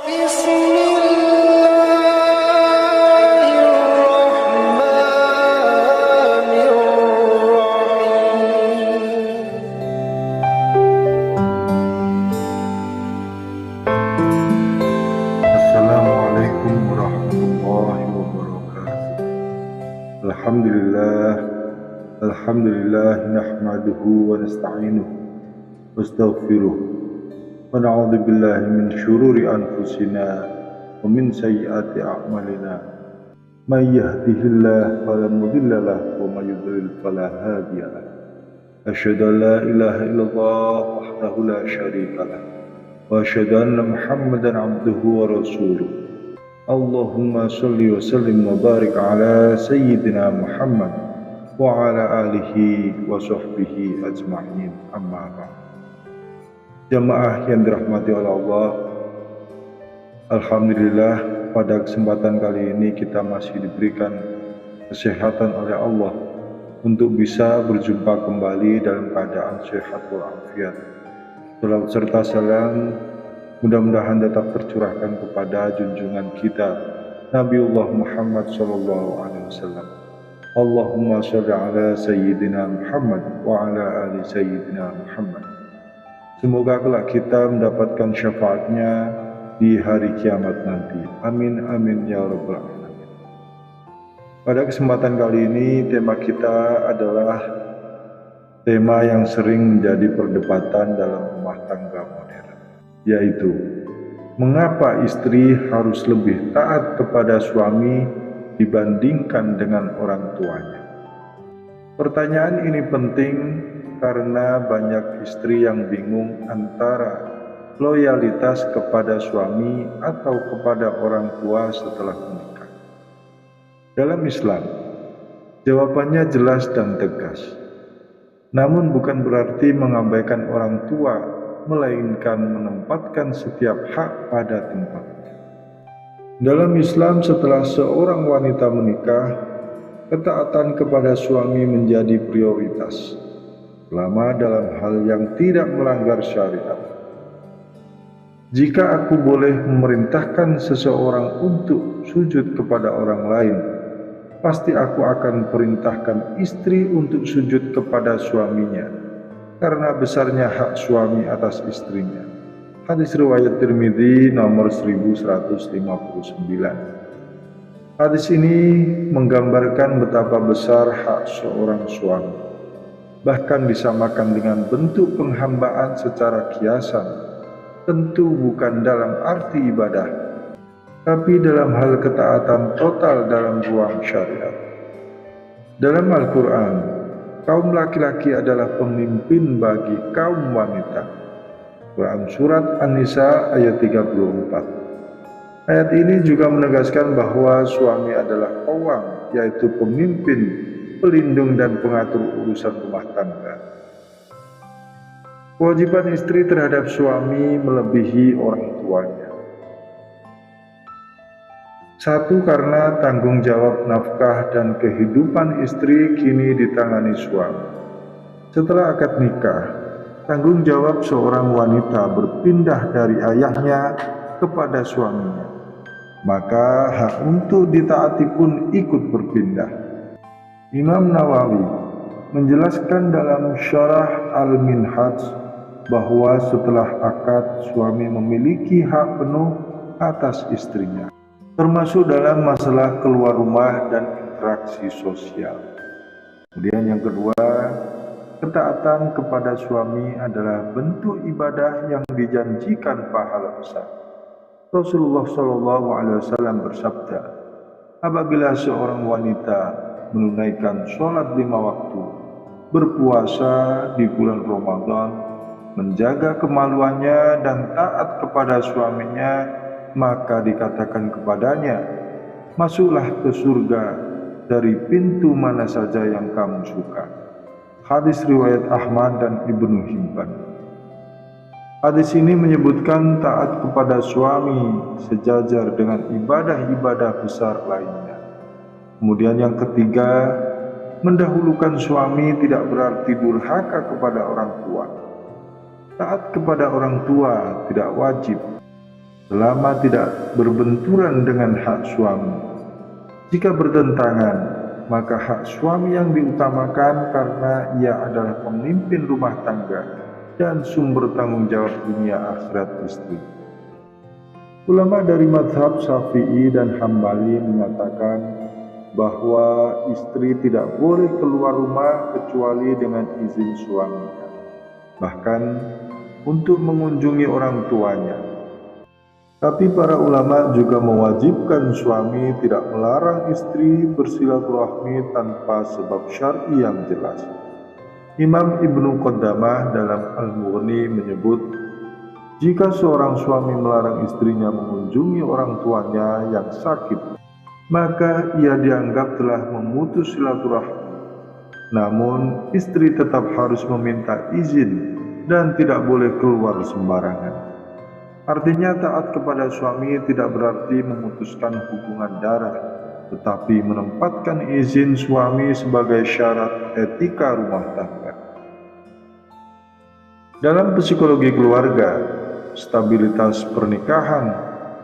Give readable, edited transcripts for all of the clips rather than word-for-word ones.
Assalamualaikum warahmatullahi wabarakatuh. Alhamdulillah nahmaduhu wa nasta'inuhu wa astaghfiruh wa na'udzu billahi min syururi anfusina wa min sayyiati a'malina. May yahdihillahu fala mudilla lahu wa may yudlil fala hadiya lahu. Asyhadu an la ilaha illallah wahdahu la syarika lahu wa asyhadu anna Muhammadan abduhu wa rasuluh. Allahumma salli wa sallim wa barik ala sayyidina Muhammad wa ala alihi wa sahbihi ajma'in, amma ba'd. Jamaah yang dirahmati oleh Allah, alhamdulillah pada kesempatan kali ini kita masih diberikan kesehatan oleh Allah untuk bisa berjumpa kembali dalam keadaan sehat walafiat. Salawat serta salam mudah-mudahan tetap tercurahkan kepada junjungan kita Nabiullah Muhammad sallallahu alaihi wasallam. Allahumma shalli ala sayyidina Muhammad wa ala ali sayyidina Muhammad. Semoga kelak kita mendapatkan syafaatnya di hari kiamat nanti. Amin amin ya rabbal alamin. Pada kesempatan kali ini tema kita adalah tema yang sering menjadi perdebatan dalam rumah tangga modern, yaitu mengapa istri harus lebih taat kepada suami dibandingkan dengan orang tuanya. Pertanyaan ini penting karena banyak istri yang bingung antara loyalitas kepada suami atau kepada orang tua setelah menikah. Dalam Islam, jawabannya jelas dan tegas. Namun bukan berarti mengabaikan orang tua, melainkan menempatkan setiap hak pada tempatnya. Dalam Islam, setelah seorang wanita menikah, ketaatan kepada suami menjadi prioritas, selama dalam hal yang tidak melanggar syariat. Jika aku boleh memerintahkan seseorang untuk sujud kepada orang lain, pasti aku akan perintahkan istri untuk sujud kepada suaminya, karena besarnya hak suami atas istrinya. Hadis riwayat Tirmidzi nomor 1159. Hadis ini menggambarkan betapa besar hak seorang suami, bahkan disamakan dengan bentuk penghambaan secara kiasan, tentu bukan dalam arti ibadah, tapi dalam hal ketaatan total dalam ruang syariat. Dalam Al-Quran, kaum laki-laki adalah pemimpin bagi kaum wanita. Quran Surat An-Nisa ayat 34. Ayat ini juga menegaskan bahwa suami adalah qawwam, yaitu pemimpin, pelindung dan pengatur urusan rumah tangga. Kewajiban istri terhadap suami melebihi orang tuanya. Satu, karena tanggung jawab nafkah dan kehidupan istri kini ditangani suami. Setelah akad nikah, tanggung jawab seorang wanita berpindah dari ayahnya kepada suaminya. Maka hak untuk ditaati pun ikut berpindah. Imam Nawawi menjelaskan dalam Syarah Al-Minhaj bahwa setelah akad suami memiliki hak penuh atas istrinya, termasuk dalam masalah keluar rumah dan interaksi sosial. Kemudian yang kedua, ketaatan kepada suami adalah bentuk ibadah yang dijanjikan pahala besar. Rasulullah SAW bersabda, apabila seorang wanita menunaikan sholat 5 waktu, berpuasa di bulan Ramadan, menjaga kemaluannya dan taat kepada suaminya, maka dikatakan kepadanya, masuklah ke surga dari pintu mana saja yang kamu suka. Hadis riwayat Ahmad dan Ibnu Hibban. Hadis ini menyebutkan taat kepada suami sejajar dengan ibadah-ibadah besar lainnya. Kemudian yang ketiga, mendahulukan suami tidak berarti durhaka kepada orang tua. Taat kepada orang tua tidak wajib, selama tidak berbenturan dengan hak suami. Jika bertentangan, maka hak suami yang diutamakan karena ia adalah pemimpin rumah tangga dan sumber tanggung jawab dunia akhirat istri. Ulama dari mazhab Syafi'i dan Hambali menyatakan bahwa istri tidak boleh keluar rumah kecuali dengan izin suaminya, bahkan untuk mengunjungi orang tuanya. Tapi para ulama juga mewajibkan suami tidak melarang istri bersilaturahmi tanpa sebab syar'i yang jelas. Imam Ibnu Qudamah dalam Al-Mughni menyebut, jika seorang suami melarang istrinya mengunjungi orang tuanya yang sakit, maka ia dianggap telah memutus silaturahmi. Namun, istri tetap harus meminta izin dan tidak boleh keluar sembarangan. Artinya taat kepada suami tidak berarti memutuskan hubungan darah, tetapi menempatkan izin suami sebagai syarat etika rumah tangga. Dalam psikologi keluarga, stabilitas pernikahan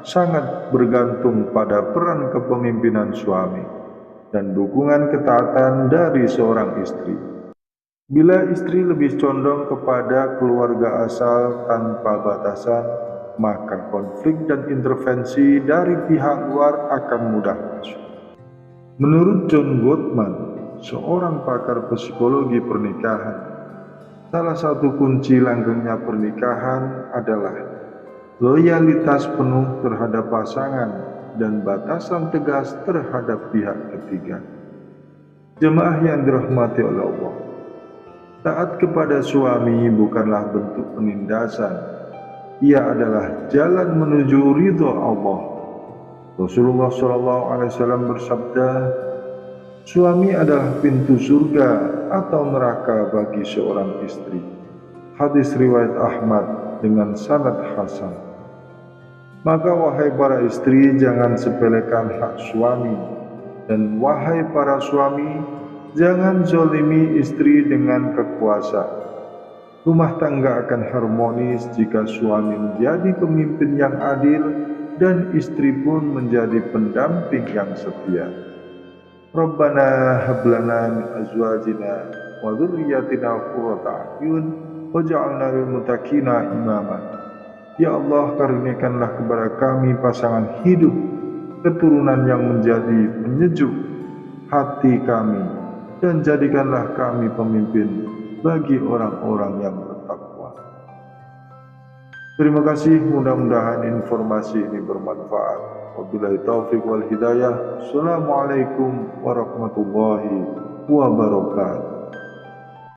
sangat bergantung pada peran kepemimpinan suami dan dukungan ketaatan dari seorang istri. Bila istri lebih condong kepada keluarga asal tanpa batasan, maka konflik dan intervensi dari pihak luar akan mudah masuk. Menurut John Gottman, seorang pakar psikologi pernikahan, salah satu kunci langgengnya pernikahan adalah loyalitas penuh terhadap pasangan dan batasan tegas terhadap pihak ketiga. Jemaah yang dirahmati oleh Allah, taat kepada suami bukanlah bentuk penindasan, ia adalah jalan menuju ridho Allah. Rasulullah SAW bersabda, suami adalah pintu surga atau neraka bagi seorang istri. Hadis riwayat Ahmad dengan sanad hasan. Maka wahai para istri, jangan sepelekan hak suami, dan wahai para suami, jangan zolimi istri dengan kekuasaan. Rumah tangga akan harmonis jika suami menjadi pemimpin yang adil dan istri pun menjadi pendamping yang setia. Rabbana hablana min azwajina wa dzurriyyatina qurrata a'yun waj'alna lil muttaqina imama. Ya Allah, karuniakanlah kepada kami pasangan hidup, keturunan yang menjadi penyejuk hati kami, dan jadikanlah kami pemimpin bagi orang-orang yang bertakwa. Terima kasih, mudah-mudahan informasi ini bermanfaat. Wabillahi taufiq wal hidayah. Assalamualaikum warahmatullahi wabarakatuh.